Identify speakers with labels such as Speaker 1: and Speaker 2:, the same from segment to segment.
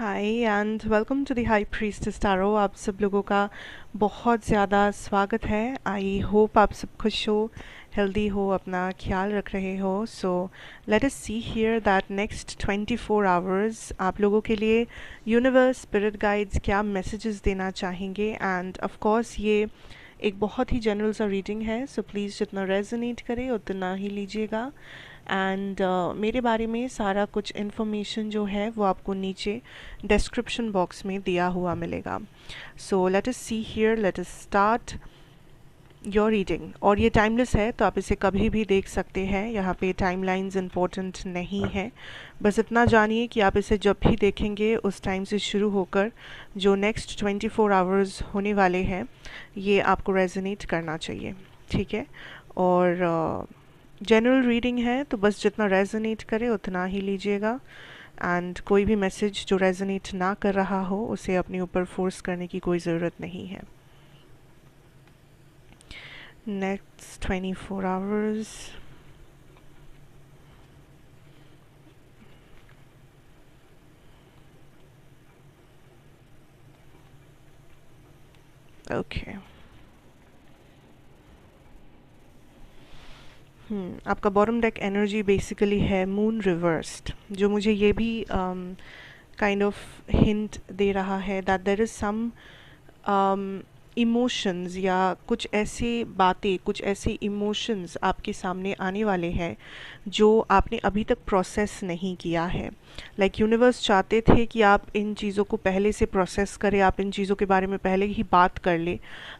Speaker 1: Hi and welcome to the high priestess tarot. आप सब लोगों का बहुत ज़्यादा स्वागत है। आई होप आप सब खुश हो, हेल्दी हो, अपना ख्याल रख रहे हो। So let us see here that next 24 hours आप लोगों के लिए यूनिवर्स स्पिरिट गाइड्स क्या मैसेजेस देना चाहेंगे। एंड ऑफ कोर्स ये एक बहुत ही जनरल सा रीडिंग है, सो प्लीज़ जितना रेजोनेट करे उतना ही लीजिएगा। एंड मेरे बारे में सारा कुछ इन्फॉर्मेशन जो है वो आपको नीचे डिस्क्रिप्शन बॉक्स में दिया हुआ मिलेगा। So let us see here, let us start your reading. और ये टाइमलेस है तो आप इसे कभी भी देख सकते हैं, यहाँ पे टाइमलाइंस इम्पोर्टेंट नहीं है। बस इतना जानिए कि आप इसे जब भी देखेंगे उस टाइम से शुरू होकर जो नेक्स्ट 24 आवर्स होने वाले हैं ये आपको रेजोनेट करना चाहिए, ठीक है। और जनरल रीडिंग है तो बस जितना रेजोनेट करे उतना ही लीजिएगा। एंड कोई भी मैसेज जो रेजोनेट ना कर रहा हो उसे अपने ऊपर फोर्स करने की कोई ज़रूरत नहीं है। Next 24 hours okay. आपका बॉटम डेक एनर्जी बेसिकली है मून रिवर्स्ड, जो मुझे ये भी काइंड ऑफ हिंट दे रहा है that there is some emotions या कुछ ऐसे बातें, कुछ ऐसे इमोशंस आपके सामने आने वाले हैं जो आपने अभी तक प्रोसेस नहीं किया है। लाइक यूनिवर्स चाहते थे कि आप इन चीज़ों को पहले से प्रोसेस करें, आप इन चीज़ों के बारे में पहले ही बात कर ले,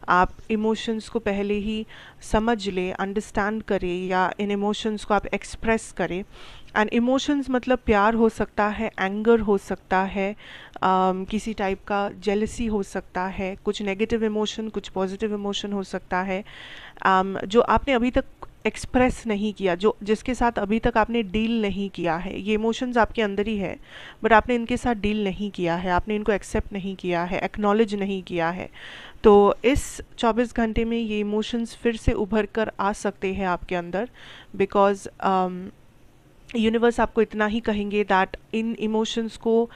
Speaker 1: आप इमोशंस को पहले ही समझ ले, अंडरस्टैंड करें, या इन इमोशंस को आप एक्सप्रेस करें। एंड इमोशंस मतलब प्यार हो सकता है, एंगर हो सकता है, किसी टाइप का जेलसी हो सकता है, कुछ नेगेटिव इमोशन, कुछ पॉजिटिव इमोशन हो सकता है, जो आपने अभी तक एक्सप्रेस नहीं किया, जो जिसके साथ अभी तक आपने डील नहीं किया है। ये इमोशंस आपके अंदर ही है बट आपने इनके साथ डील नहीं किया है, आपने इनको एक्सेप्ट नहीं किया है, एक्नॉलेज नहीं किया है। तो इस 24 घंटे में ये इमोशंस फिर से उभर कर आ सकते हैं आपके अंदर, बिकॉज यूनिवर्स आपको इतना ही कहेंगे दैट इन इमोशंस को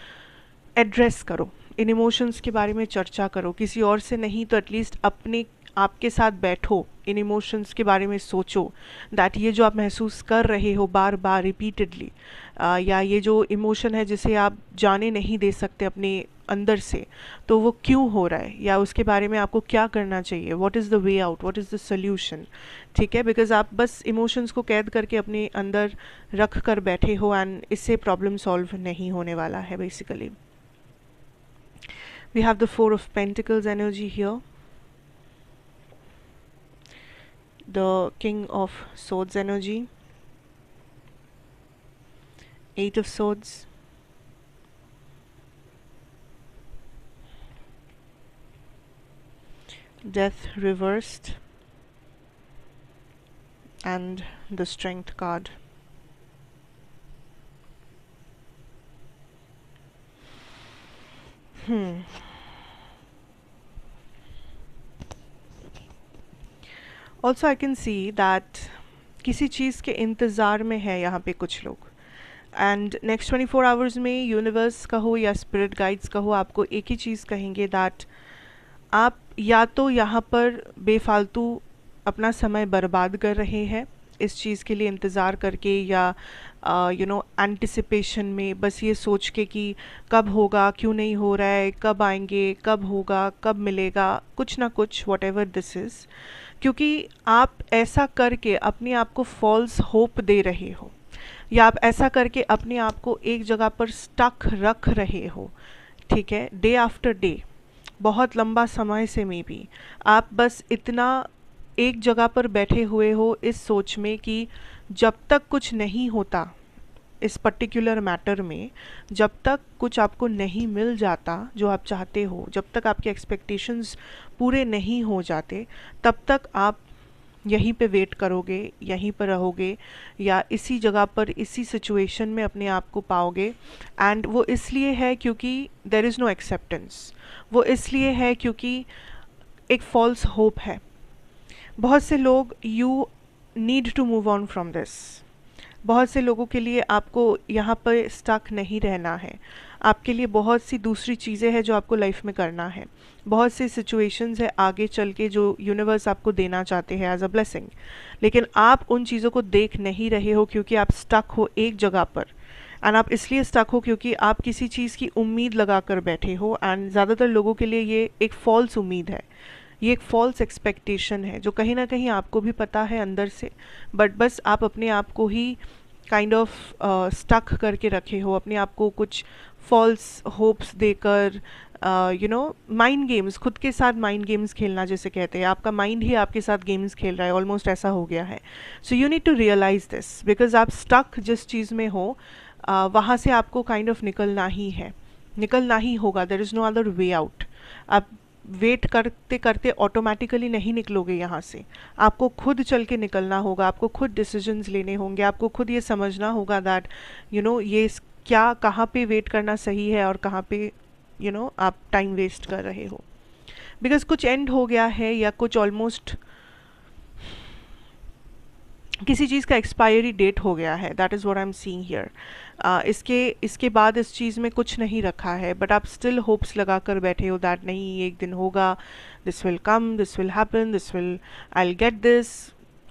Speaker 1: एड्रेस करो, इन इमोशंस के बारे में चर्चा करो, किसी और से नहीं तो एटलीस्ट अपने आपके साथ बैठो, इन इमोशंस के बारे में सोचो दैट ये जो आप महसूस कर रहे हो बार बार रिपीटेडली, या ये जो इमोशन है जिसे आप जाने नहीं दे सकते अपने अंदर से, तो वो क्यों हो रहा है या उसके बारे में आपको क्या करना चाहिए, what is the way out, what is the solution, ठीक है। बिकॉज आप बस इमोशंस को कैद करके अपने अंदर रख कर बैठे हो एंड इससे प्रॉब्लम सॉल्व नहीं होने वाला है basically. We have the Four of Pentacles energy here, the King of Swords energy, Eight of Swords, Death reversed, and the Strength card. Also I can see that किसी चीज़ के इंतज़ार में है यहाँ पे कुछ लोग। एंड नेक्स्ट 24 आवर्स में यूनिवर्स कहो या स्पिरिट गाइड्स कहो आपको एक ही चीज़ कहेंगे दैट आप या तो यहाँ पर बेफालतू अपना समय बर्बाद कर रहे हैं इस चीज़ के लिए इंतज़ार करके, या एंटिसिपेशन में बस ये सोच के कि कब होगा, क्यों नहीं हो रहा है, कब आएंगे, कब होगा, कब मिलेगा, कुछ ना कुछ वॉट एवर दिस इज़, क्योंकि आप ऐसा करके अपने आप को फॉल्स होप दे रहे हो, या आप ऐसा करके अपने आप को एक जगह पर स्टक रख रहे हो, ठीक है, डे आफ्टर डे, बहुत लंबा समय से में भी आप बस इतना एक जगह पर बैठे हुए हो इस सोच में कि जब तक कुछ नहीं होता इस पर्टिकुलर मैटर में, जब तक कुछ आपको नहीं मिल जाता जो आप चाहते हो, जब तक आपके एक्सपेक्टेशंस पूरे नहीं हो जाते, तब तक आप यहीं पे वेट करोगे, यहीं पर रहोगे, या इसी जगह पर इसी सिचुएशन में अपने आप को पाओगे। एंड वो इसलिए है क्योंकि देयर इज़ नो एक्सेप्टेंस, वो इसलिए है क्योंकि एक फॉल्स होप है। बहुत से लोग, you need to move on from this, बहुत से लोगों के लिए आपको यहाँ पर स्टक नहीं रहना है, आपके लिए बहुत सी दूसरी चीज़ें हैं जो आपको लाइफ में करना है, बहुत सी सिचुएशंस है आगे चल के जो यूनिवर्स आपको देना चाहते हैं एज अ ब्लेसिंग, लेकिन आप उन चीज़ों को देख नहीं रहे हो क्योंकि आप स्टक हो एक जगह पर। एंड आप इसलिए स्टक हो क्योंकि आप किसी चीज़ की उम्मीद लगा कर बैठे हो, एंड ज़्यादातर लोगों के लिए ये एक फॉल्स उम्मीद है, ये एक फॉल्स एक्सपेक्टेशन है जो कहीं ना कहीं आपको भी पता है अंदर से, बट बस आप अपने आप को ही काइंड ऑफ स्टक करके रखे हो, अपने आप को कुछ फॉल्स होप्स देकर, माइंड गेम्स, खुद के साथ माइंड गेम्स खेलना जिसे कहते हैं, आपका माइंड ही आपके साथ गेम्स खेल रहा है, ऑलमोस्ट ऐसा हो गया है। So you need to realise this, because आप स्टक जिस चीज़ में हो वहाँ से आपको काइंड ऑफ निकलना ही है, निकलना ही होगा, there is no other way out. आप वेट करते करते ऑटोमेटिकली नहीं निकलोगे यहाँ से, आपको खुद चल के निकलना होगा, आपको खुद डिसीजंस लेने होंगे, आपको खुद ये समझना होगा दैट ये क्या, कहाँ पे वेट करना सही है और कहाँ पे आप टाइम वेस्ट कर रहे हो, बिकॉज कुछ एंड हो गया है या कुछ ऑलमोस्ट किसी चीज़ का एक्सपायरी डेट हो गया है, that is what I am seeing here. इसके बाद इस चीज़ में कुछ नहीं रखा है, बट आप स्टिल होप्स लगा कर बैठे हो दैट नहीं एक दिन होगा, this will come, this will happen, this will, I will get this,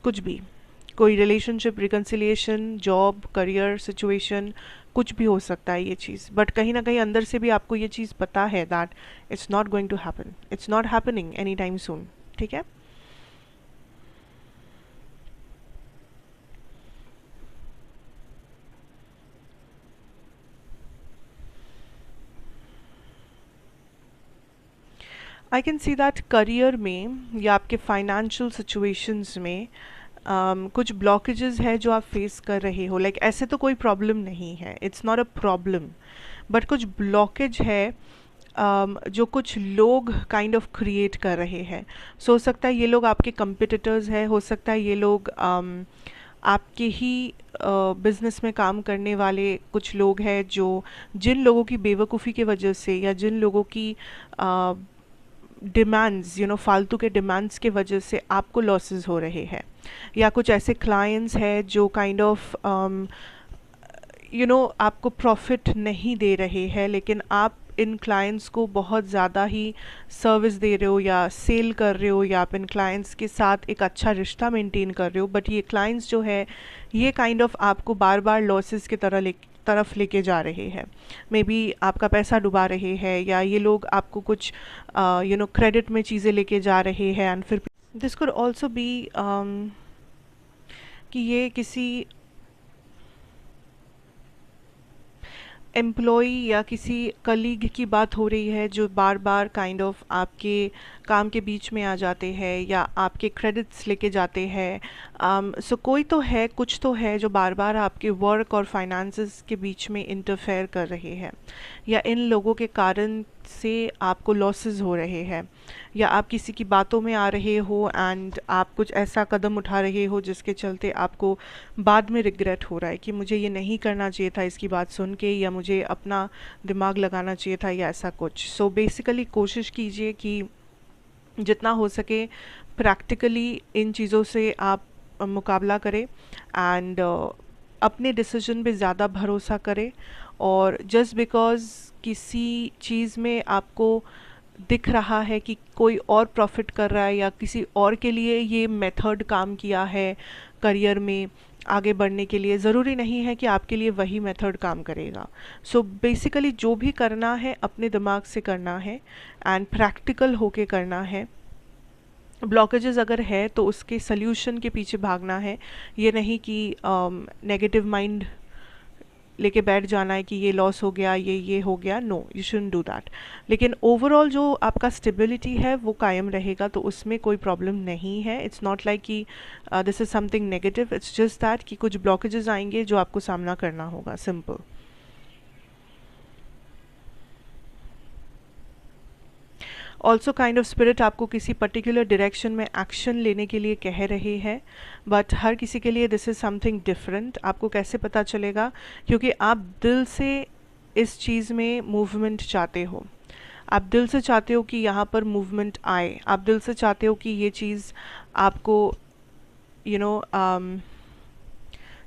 Speaker 1: कुछ भी, कोई relationship, reconciliation, job, career situation, कुछ भी हो सकता है ये चीज़, बट कहीं ना कहीं अंदर से भी आपको ये चीज़ पता है that it's not going to happen, it's not happening any time soon, ठीक है। I can see that career में या आपके फाइनेंशियल सिचुएशंस में कुछ ब्लॉकेजेस है जो आप फेस कर रहे हो, लाइक ऐसे तो कोई प्रॉब्लम नहीं है, it's not a problem, but कुछ ब्लॉकेज है जो कुछ लोग काइंड ऑफ क्रिएट कर रहे हैं। सो हो सकता है ये लोग आपके कंपिटिटर्स हैं, हो सकता है ये लोग आपके ही बिजनेस में काम करने वाले कुछ लोग हैं जो, जिन लोगों की बेवकूफ़ी की वजह से या जिन लोगों की डिमांड्स, फालतू के डिमांड्स के वजह से आपको लॉसेस हो रहे हैं, या कुछ ऐसे क्लाइंट्स हैं जो काइंड ऑफ आपको प्रॉफिट नहीं दे रहे हैं, लेकिन आप इन क्लाइंट्स को बहुत ज़्यादा ही सर्विस दे रहे हो या सेल कर रहे हो, या आप इन क्लाइंट्स के साथ एक अच्छा रिश्ता मेंटेन कर रहे हो, बट ये क्लाइंट्स जो है ये काइंड ऑफ आपको बार बार लॉसेस की तरफ लेके जा रहे हैं, मे बी आपका पैसा डुबा रहे हैं, या ये लोग आपको कुछ क्रेडिट में चीज़ें लेके जा रहे हैं, एंड फिर दिस कुड ऑल्सो बी कि ये किसी एम्प्लॉई या किसी कलीग की बात हो रही है जो बार बार काइंड ऑफ आपके काम के बीच में आ जाते हैं या आपके क्रेडिट्स लेके जाते हैं। सो कोई तो है, कुछ तो है जो बार बार आपके वर्क और फाइनेंसेस के बीच में इंटरफेयर कर रहे हैं, या इन लोगों के कारण से आपको लॉसेस हो रहे हैं, या आप किसी की बातों में आ रहे हो एंड आप कुछ ऐसा कदम उठा रहे हो जिसके चलते आपको बाद में रिग्रेट हो रहा है कि मुझे ये नहीं करना चाहिए था इसकी बात सुन के, या मुझे अपना दिमाग लगाना चाहिए था, या ऐसा कुछ। सो बेसिकली कोशिश कीजिए कि जितना हो सके प्रैक्टिकली इन चीज़ों से आप मुकाबला करें, एंड अपने डिसीजन पे ज़्यादा भरोसा करें, और जस्ट बिकॉज़ किसी चीज़ में आपको दिख रहा है कि कोई और प्रॉफिट कर रहा है या किसी और के लिए ये मेथड काम किया है करियर में आगे बढ़ने के लिए, ज़रूरी नहीं है कि आपके लिए वही मेथड काम करेगा। सो बेसिकली जो भी करना है अपने दिमाग से करना है एंड प्रैक्टिकल होके करना है। ब्लॉकेजेस अगर है तो उसके सल्यूशन के पीछे भागना है, ये नहीं कि नेगेटिव माइंड लेके बैठ जाना है कि ये लॉस हो गया, ये हो गया। No, you shouldn't do that. लेकिन ओवरऑल जो आपका स्टेबिलिटी है वो कायम रहेगा, तो उसमें कोई प्रॉब्लम नहीं है। इट्स नॉट लाइक कि this is something negative, it's just that कि कुछ ब्लॉकेजेस आएंगे जो आपको सामना करना होगा, simple. Also kind of spirit आपको किसी पर्टिकुलर डायरेक्शन में एक्शन लेने के लिए कह रहे हैं, बट हर किसी के लिए दिस इज़ समथिंग डिफरेंट। आपको कैसे पता चलेगा? क्योंकि आप दिल से इस चीज़ में मूवमेंट चाहते हो, आप दिल से चाहते हो कि यहाँ पर मूवमेंट आए, आप दिल से चाहते हो कि ये चीज़ आपको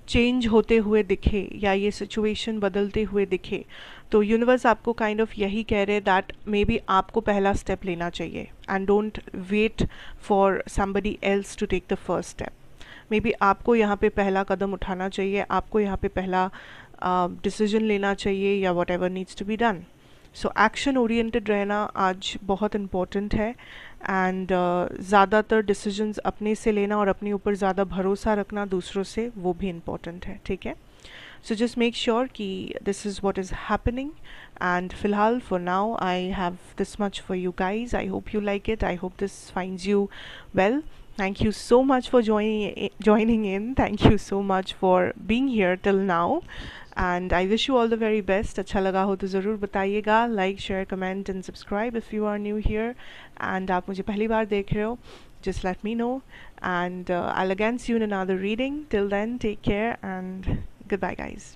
Speaker 1: चेंज होते हुए दिखे या ये सिचुएशन बदलते हुए दिखे, तो यूनिवर्स आपको काइंड ऑफ यही कह रहे दैट मे बी आपको पहला स्टेप लेना चाहिए and don't wait for somebody else to take the first step. Maybe आपको यहाँ पे पहला कदम उठाना चाहिए, आपको यहाँ पे पहला डिसीजन लेना चाहिए या whatever needs to be done. So action oriented रहना आज बहुत इम्पॉर्टेंट है एंड ज़्यादातर डिसीजंस अपने से लेना और अपने ऊपर ज़्यादा भरोसा रखना दूसरों से, वो भी इम्पॉर्टेंट है, ठीक है। सो जस्ट मेक श्योर कि this is what is happening and फिलहाल for now I have this much for you guys. I hope you like it. I hope this finds you well. Thank you so much for joining in. Thank you so much for being here till now. And I wish you all the very best. अच्छा लगा हो तो ज़रूर बताइएगा. Like, share, comment and subscribe if you are new here. And आप मुझे पहली बार देख रहे हो, just let me know. And I'll again see you in another reading. Till then, take care and goodbye guys.